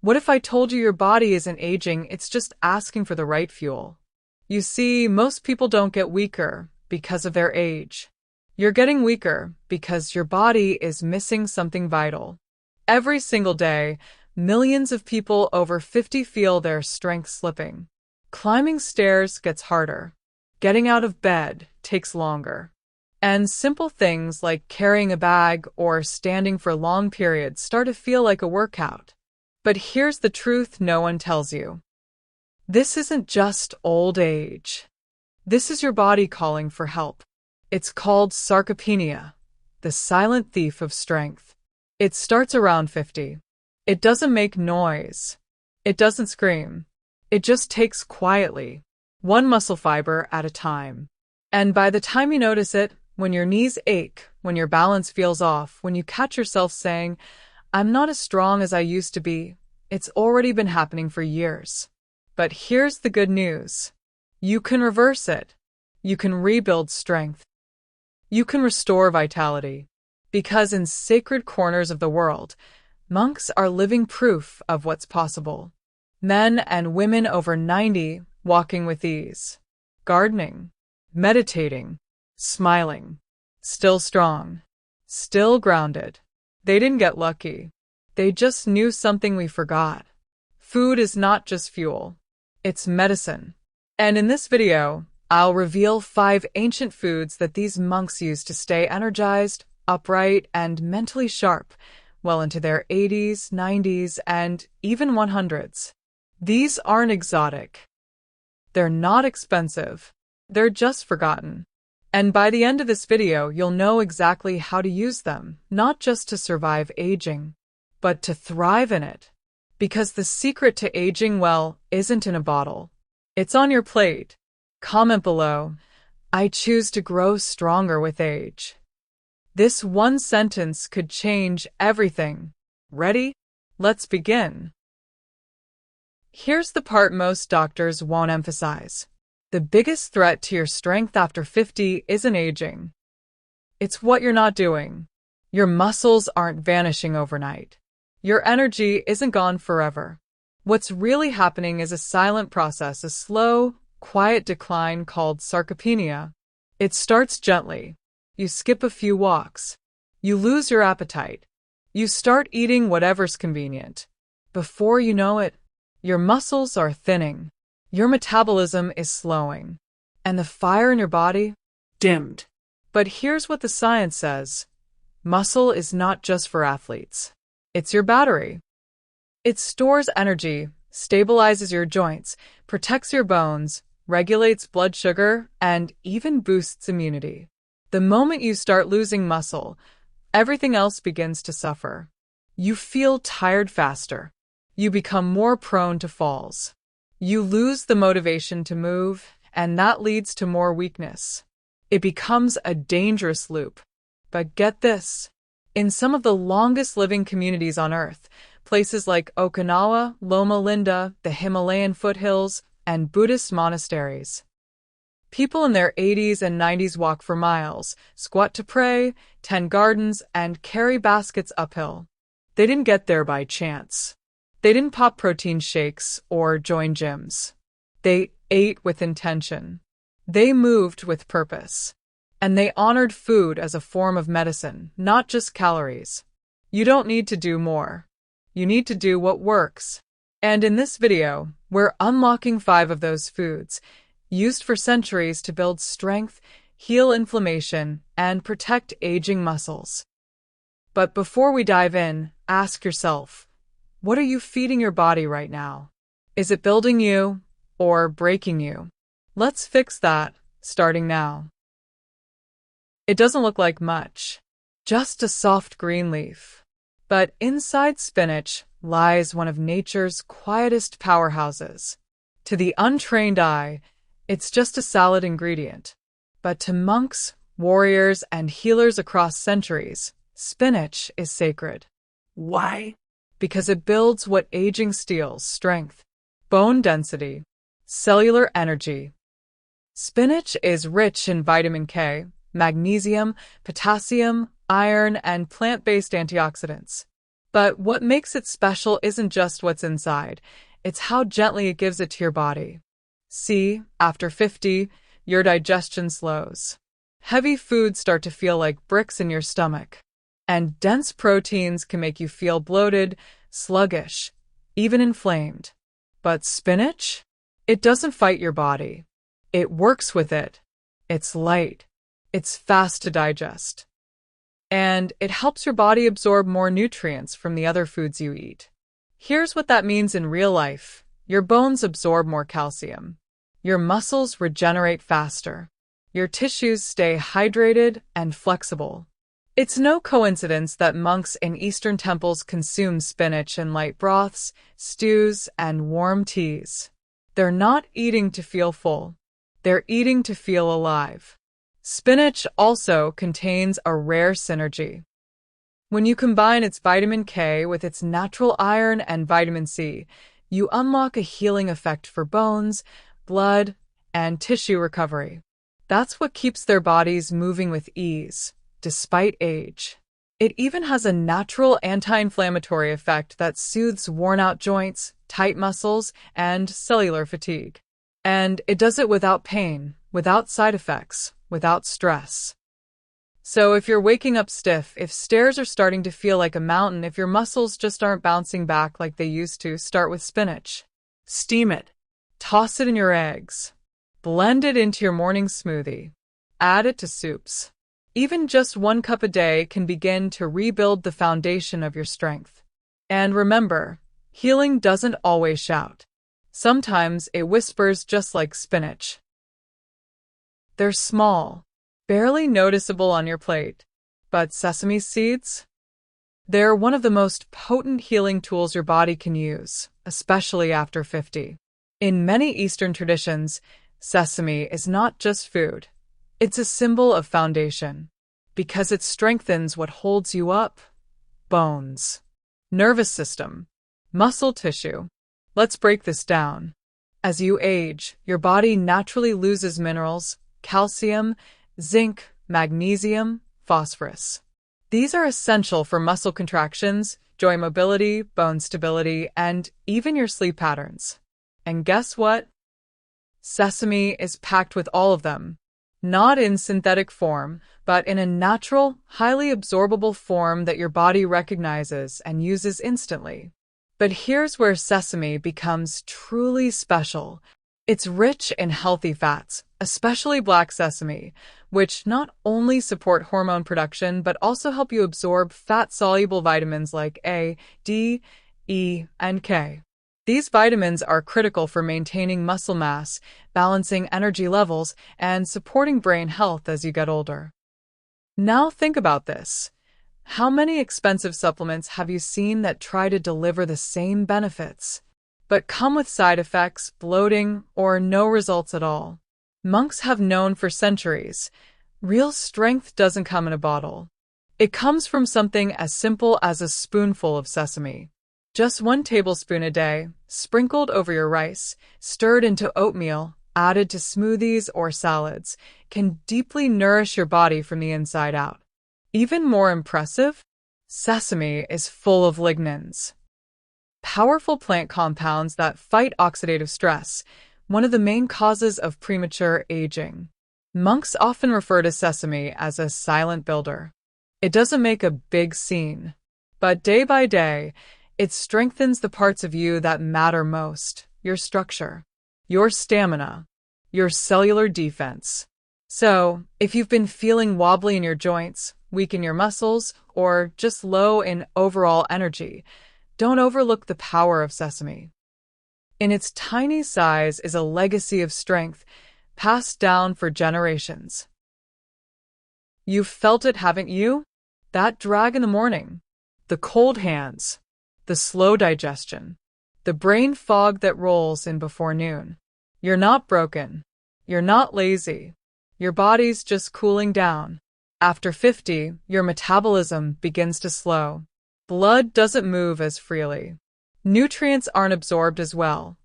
What if I told you your body isn't aging, it's just asking for the right fuel? You see, most people don't get weaker because of their age. You're getting weaker because your body is missing something vital. Every single day, millions of people over 50 feel their strength slipping. Climbing stairs gets harder. Getting out of bed takes longer. And simple things like carrying a bag or standing for long periods start to feel like a workout. But here's the truth no one tells you. This isn't just old age. This is your body calling for help. It's called sarcopenia, the silent thief of strength. It starts around 50. It doesn't make noise. It doesn't scream. It just takes quietly, one muscle fiber at a time. And by the time you notice it, when your knees ache, when your balance feels off, when you catch yourself saying, "I'm not as strong as I used to be," it's already been happening for years. But here's the good news. You can reverse it. You can rebuild strength. You can restore vitality. Because in sacred corners of the world, monks are living proof of what's possible. Men and women over 90 walking with ease, gardening, meditating, smiling, still strong, still grounded. They didn't get lucky. They just knew something we forgot. Food is not just fuel. It's medicine. And in this video, I'll reveal 5 ancient foods that these monks used to stay energized, upright, and mentally sharp well into their 80s, 90s, and even 100s. These aren't exotic. They're not expensive. They're just forgotten. And by the end of this video, you'll know exactly how to use them, not just to survive aging, but to thrive in it. Because the secret to aging well isn't in a bottle. It's on your plate. Comment below, "I choose to grow stronger with age." This one sentence could change everything. Ready? Let's begin. Here's the part most doctors won't emphasize. The biggest threat to your strength after 50 isn't aging. It's what you're not doing. Your muscles aren't vanishing overnight. Your energy isn't gone forever. What's really happening is a silent process, a slow, quiet decline called sarcopenia. It starts gently. You skip a few walks. You lose your appetite. You start eating whatever's convenient. Before you know it, your muscles are thinning. Your metabolism is slowing. And the fire in your body? Dimmed. But here's what the science says. Muscle is not just for athletes. It's your battery. It stores energy, stabilizes your joints, protects your bones, regulates blood sugar, and even boosts immunity. The moment you start losing muscle, everything else begins to suffer. You feel tired faster. You become more prone to falls. You lose the motivation to move, and that leads to more weakness. It becomes a dangerous loop. But get this. In some of the longest living communities on Earth, places like Okinawa, Loma Linda, the Himalayan foothills, and Buddhist monasteries, people in their 80s and 90s walk for miles, squat to pray, tend gardens, and carry baskets uphill. They didn't get there by chance. They didn't pop protein shakes or join gyms. They ate with intention. They moved with purpose. And they honored food as a form of medicine, not just calories. You don't need to do more. You need to do what works. And in this video, we're unlocking 5 of those foods, used for centuries to build strength, heal inflammation, and protect aging muscles. But before we dive in, ask yourself, what are you feeding your body right now? Is it building you or breaking you? Let's fix that, starting now. It doesn't look like much, just a soft green leaf. But inside spinach lies one of nature's quietest powerhouses. To the untrained eye, it's just a salad ingredient. But to monks, warriors, and healers across centuries, spinach is sacred. Why? Because it builds what aging steals: strength, bone density, cellular energy. Spinach is rich in vitamin K, magnesium, potassium, iron, and plant-based antioxidants. But what makes it special isn't just what's inside, it's how gently it gives it to your body. See, after 50, your digestion slows. Heavy foods start to feel like bricks in your stomach. And dense proteins can make you feel bloated, sluggish, even inflamed. But spinach? It doesn't fight your body. It works with it. It's light. It's fast to digest. And it helps your body absorb more nutrients from the other foods you eat. Here's what that means in real life. Your bones absorb more calcium. Your muscles regenerate faster. Your tissues stay hydrated and flexible. It's no coincidence that monks in Eastern temples consume spinach in light broths, stews, and warm teas. They're not eating to feel full. They're eating to feel alive. Spinach also contains a rare synergy. When you combine its vitamin K with its natural iron and vitamin C, you unlock a healing effect for bones, blood, and tissue recovery. That's what keeps their bodies moving with ease, despite age. It even has a natural anti-inflammatory effect that soothes worn-out joints, tight muscles, and cellular fatigue. And it does it without pain, without side effects, without stress. So if you're waking up stiff, if stairs are starting to feel like a mountain, if your muscles just aren't bouncing back like they used to, start with spinach. Steam it. Toss it in your eggs. Blend it into your morning smoothie. Add it to soups. Even just 1 cup a day can begin to rebuild the foundation of your strength. And remember, healing doesn't always shout. Sometimes it whispers just like spinach. They're small, barely noticeable on your plate. But sesame seeds? They're one of the most potent healing tools your body can use, especially after 50. In many Eastern traditions, sesame is not just food. It's a symbol of foundation, because it strengthens what holds you up: bones, nervous system, muscle tissue. Let's break this down. As you age, your body naturally loses minerals, calcium, zinc, magnesium, phosphorus. These are essential for muscle contractions, joint mobility, bone stability, and even your sleep patterns. And guess what? Sesame is packed with all of them. Not in synthetic form, but in a natural, highly absorbable form that your body recognizes and uses instantly. But here's where sesame becomes truly special. It's rich in healthy fats, especially black sesame, which not only support hormone production but also help you absorb fat-soluble vitamins like A, D, E, and K. These vitamins are critical for maintaining muscle mass, balancing energy levels, and supporting brain health as you get older. Now think about this. How many expensive supplements have you seen that try to deliver the same benefits, but come with side effects, bloating, or no results at all? Monks have known for centuries, real strength doesn't come in a bottle. It comes from something as simple as a spoonful of sesame. Just 1 tablespoon a day, sprinkled over your rice, stirred into oatmeal, added to smoothies or salads, can deeply nourish your body from the inside out. Even more impressive, sesame is full of lignans, powerful plant compounds that fight oxidative stress, one of the main causes of premature aging. Monks often refer to sesame as a silent builder. It doesn't make a big scene, but day by day, it strengthens the parts of you that matter most: your structure, your stamina, your cellular defense. So, if you've been feeling wobbly in your joints, weak in your muscles, or just low in overall energy, don't overlook the power of sesame. In its tiny size is a legacy of strength passed down for generations. You've felt it, haven't you? That drag in the morning, the cold hands, the slow digestion, the brain fog that rolls in before noon. You're not broken. You're not lazy. Your body's just cooling down. After 50, your metabolism begins to slow. Blood doesn't move as freely. Nutrients aren't absorbed as well.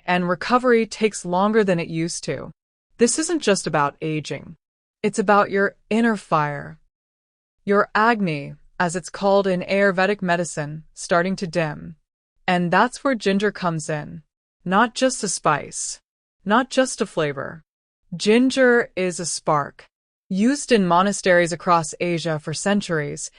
And recovery takes longer than it used to. This isn't just about aging. It's about your inner fire. Your acne, as it's called in Ayurvedic medicine, starting to dim. And that's where ginger comes in. Not just a spice, not just a flavor. Ginger is a spark. Used in monasteries across Asia for centuries,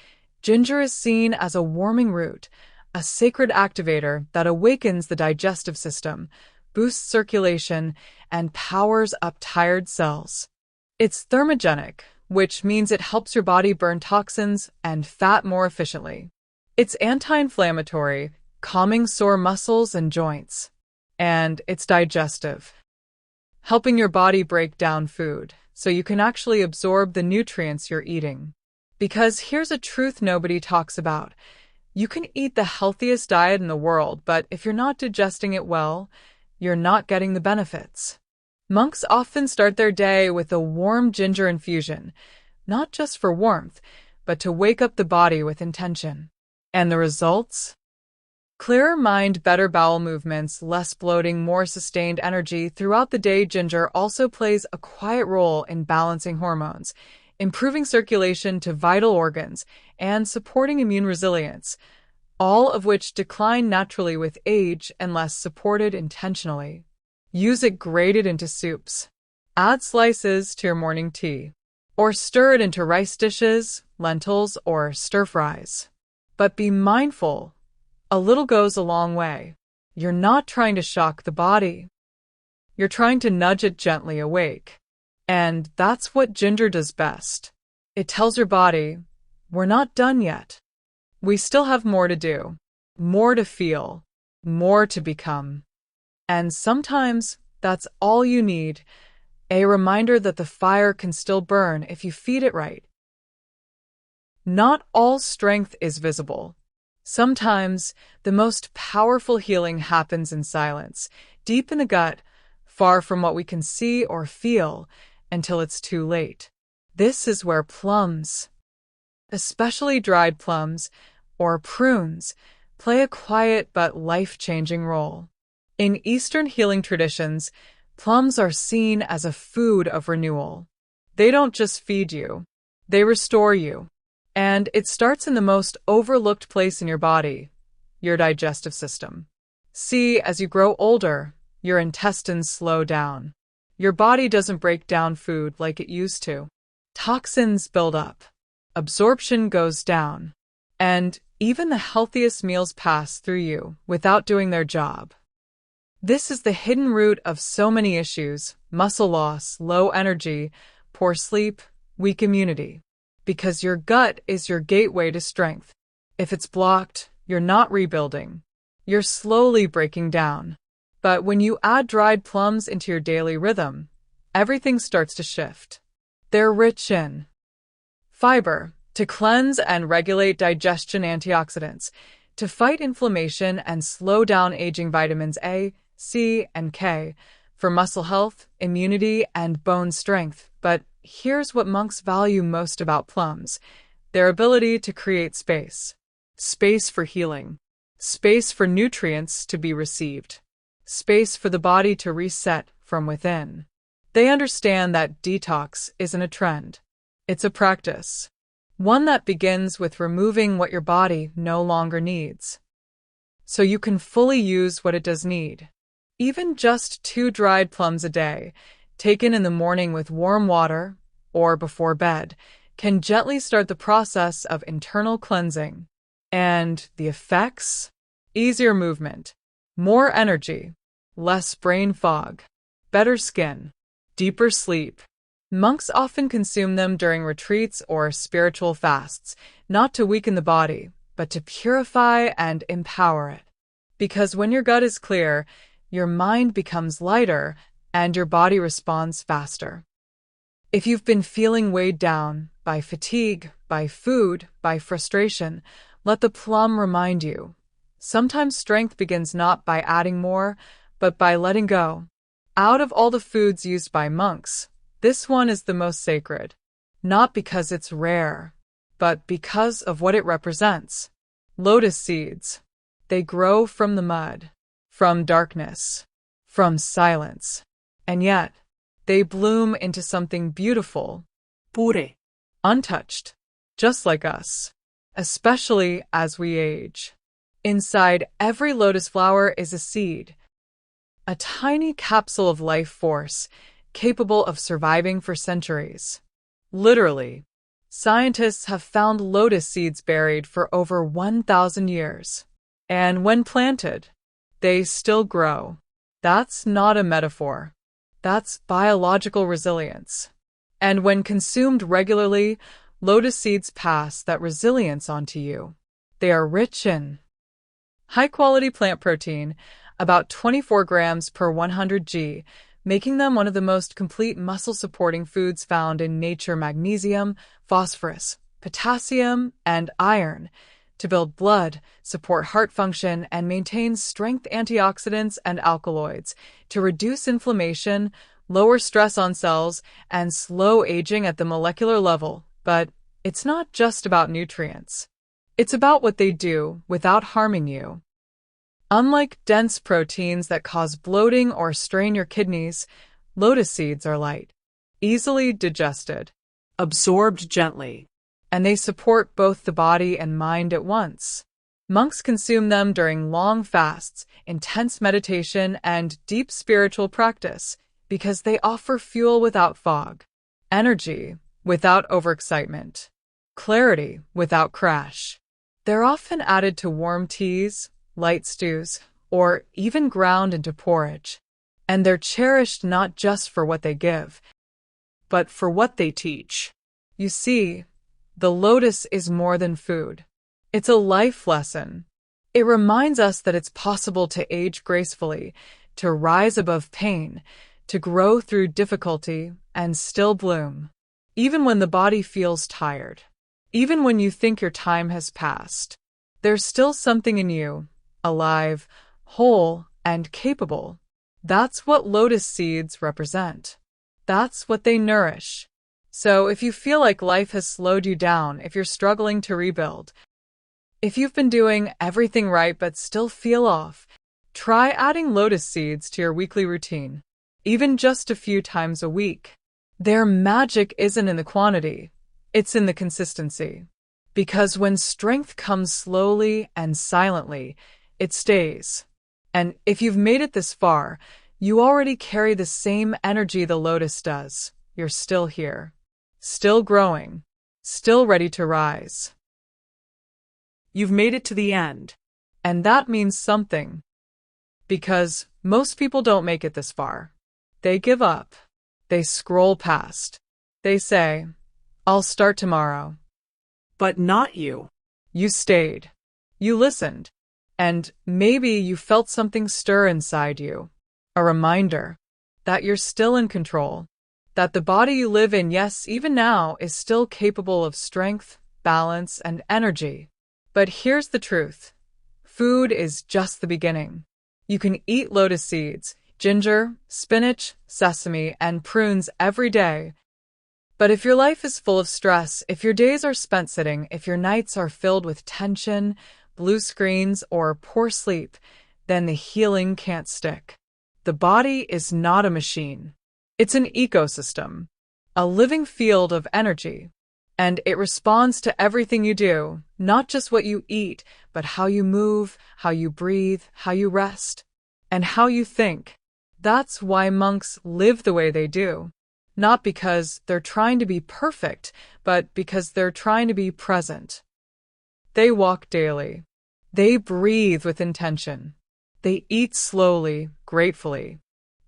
ginger is seen as a warming root, a sacred activator that awakens the digestive system, boosts circulation, and powers up tired cells. It's thermogenic, which means it helps your body burn toxins and fat more efficiently. It's anti-inflammatory, calming sore muscles and joints. And it's digestive, helping your body break down food so you can actually absorb the nutrients you're eating. Because here's a truth nobody talks about. You can eat the healthiest diet in the world, but if you're not digesting it well, you're not getting the benefits. Monks often start their day with a warm ginger infusion, not just for warmth, but to wake up the body with intention. And the results? Clearer mind, better bowel movements, less bloating, more sustained energy. Throughout the day, ginger also plays a quiet role in balancing hormones, improving circulation to vital organs, and supporting immune resilience, all of which decline naturally with age unless supported intentionally. Use it grated into soups. Add slices to your morning tea. Or stir it into rice dishes, lentils, or stir-fries. But be mindful. A little goes a long way. You're not trying to shock the body. You're trying to nudge it gently awake. And that's what ginger does best. It tells your body, we're not done yet. We still have more to do, more to feel, more to become. And sometimes that's all you need, a reminder that the fire can still burn if you feed it right. Not all strength is visible. Sometimes the most powerful healing happens in silence, deep in the gut, far from what we can see or feel until it's too late. This is where plums, especially dried plums or prunes, play a quiet but life-changing role. In Eastern healing traditions, plums are seen as a food of renewal. They don't just feed you, they restore you. And it starts in the most overlooked place in your body, your digestive system. See, as you grow older, your intestines slow down. Your body doesn't break down food like it used to. Toxins build up. Absorption goes down. And even the healthiest meals pass through you without doing their job. This is the hidden root of so many issues: muscle loss, low energy, poor sleep, weak immunity. Because your gut is your gateway to strength. If it's blocked, you're not rebuilding. You're slowly breaking down. But when you add dried plums into your daily rhythm, everything starts to shift. They're rich in fiber, to cleanse and regulate digestion, antioxidants, to fight inflammation and slow down aging, vitamins A, C, and K, for muscle health, immunity, and bone strength. But here's what monks value most about plums: their ability to create space. Space for healing. Space for nutrients to be received. Space for the body to reset from within. They understand that detox isn't a trend. It's a practice. One that begins with removing what your body no longer needs, so you can fully use what it does need. Even just 2 dried plums a day, taken in the morning with warm water or before bed, can gently start the process of internal cleansing. And the effects? Easier movement, more energy, less brain fog, better skin, deeper sleep. Monks often consume them during retreats or spiritual fasts, not to weaken the body, but to purify and empower it. Because when your gut is clear, your mind becomes lighter and your body responds faster. If you've been feeling weighed down by fatigue, by food, by frustration, let the plum remind you. Sometimes strength begins not by adding more, but by letting go. Out of all the foods used by monks, this one is the most sacred, not because it's rare, but because of what it represents. Lotus seeds. They grow from the mud, from darkness, from silence. And yet, they bloom into something beautiful, pure, untouched, just like us. especially as we age. Inside every lotus flower is a seed, a tiny capsule of life force capable of surviving for centuries. Literally, scientists have found lotus seeds buried for over 1,000 years. And when planted, they still grow. That's not a metaphor. That's biological resilience. And when consumed regularly, lotus seeds pass that resilience onto you. They are rich in high-quality plant protein, about 24 grams per 100 g, making them one of the most complete muscle-supporting foods found in nature. Magnesium, phosphorus, potassium, and iron to build blood, support heart function, and maintain strength. Antioxidants and alkaloids to reduce inflammation, lower stress on cells, and slow aging at the molecular level. But it's not just about nutrients. It's about what they do without harming you. Unlike dense proteins that cause bloating or strain your kidneys, lotus seeds are light, easily digested, absorbed gently, and they support both the body and mind at once. Monks consume them during long fasts, intense meditation, and deep spiritual practice because they offer fuel without fog, energy without overexcitement, clarity without crash. They're often added to warm teas, light stews, or even ground into porridge. And they're cherished not just for what they give, but for what they teach. You see, the lotus is more than food. It's a life lesson. It reminds us that it's possible to age gracefully, to rise above pain, to grow through difficulty, and still bloom. Even when the body feels tired. Even when you think your time has passed, there's still something in you, alive, whole, and capable. That's what lotus seeds represent. That's what they nourish. So if you feel like life has slowed you down, if you're struggling to rebuild, if you've been doing everything right but still feel off, try adding lotus seeds to your weekly routine, even just a few times a week. Their magic isn't in the quantity. It's in the consistency. Because when strength comes slowly and silently, it stays. And if you've made it this far, you already carry the same energy the lotus does. You're still here. Still growing. Still ready to rise. You've made it to the end. And that means something. Because most people don't make it this far. They give up. They scroll past. They say, I'll start tomorrow. But not you. You stayed. You listened. And maybe you felt something stir inside you. A reminder that you're still in control. That the body you live in, yes, even now, is still capable of strength, balance, and energy. But here's the truth. Food is just the beginning. You can eat lotus seeds, ginger, spinach, sesame, and prunes every day. But if your life is full of stress, if your days are spent sitting, if your nights are filled with tension, blue screens, or poor sleep, then the healing can't stick. The body is not a machine. It's an ecosystem, a living field of energy. And it responds to everything you do, not just what you eat, but how you move, how you breathe, how you rest, and how you think. That's why monks live the way they do. Not because they're trying to be perfect, but because they're trying to be present. They walk daily. They breathe with intention. They eat slowly, gratefully.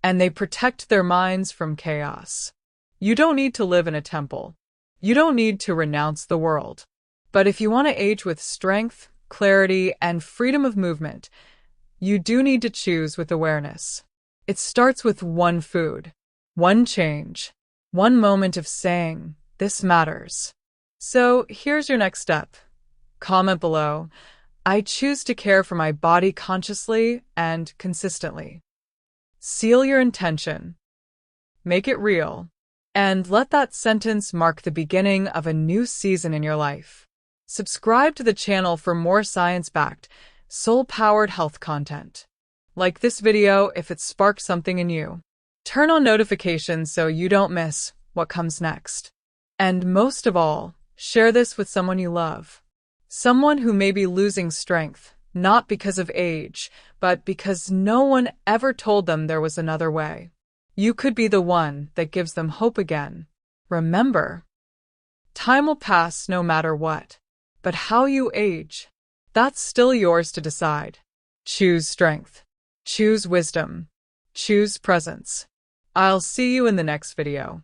And they protect their minds from chaos. You don't need to live in a temple. You don't need to renounce the world. But if you want to age with strength, clarity, and freedom of movement, you do need to choose with awareness. It starts with one food, one change, one moment of saying, this matters. So here's your next step. Comment below. I choose to care for my body consciously and consistently. Seal your intention. Make it real. And let that sentence mark the beginning of a new season in your life. Subscribe to the channel for more science-backed, soul-powered health content. Like this video if it sparked something in you. Turn on notifications so you don't miss what comes next. And most of all, share this with someone you love. Someone who may be losing strength, not because of age, but because no one ever told them there was another way. You could be the one that gives them hope again. Remember, time will pass no matter what, but how you age, that's still yours to decide. Choose strength. Choose wisdom. Choose presence. I'll see you in the next video.